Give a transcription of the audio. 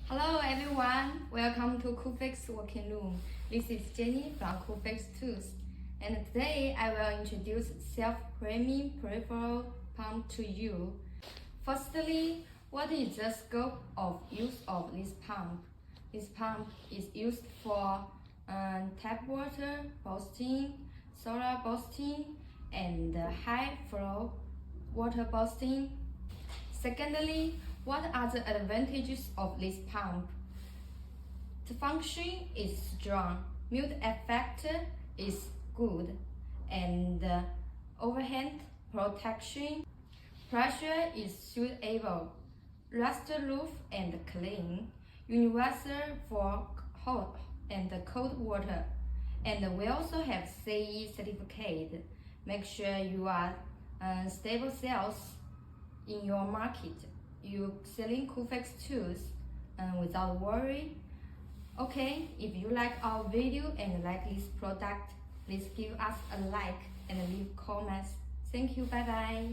Hello everyone, welcome to Coofix Working Room. This is Jenny from COOFIXTOOLS, and today I will introduce self-priming peripheral pump to you. Firstly, what is the scope of use of this pump? This pump is used for tap water boosting, solar boosting, and high flow water boosting. Secondly, what are the advantages of this pump? The function is strong, mute effect is good, and overhead protection. Pressure is suitable, rust-proof and clean, universal for hot and cold water, and we also have CE certificate. Make sure you are stable sales in your market. You selling COOFIXTOOLS without worry. Okay, if you like our video and like this product, please give us a like and leave comments. Thank you, bye bye.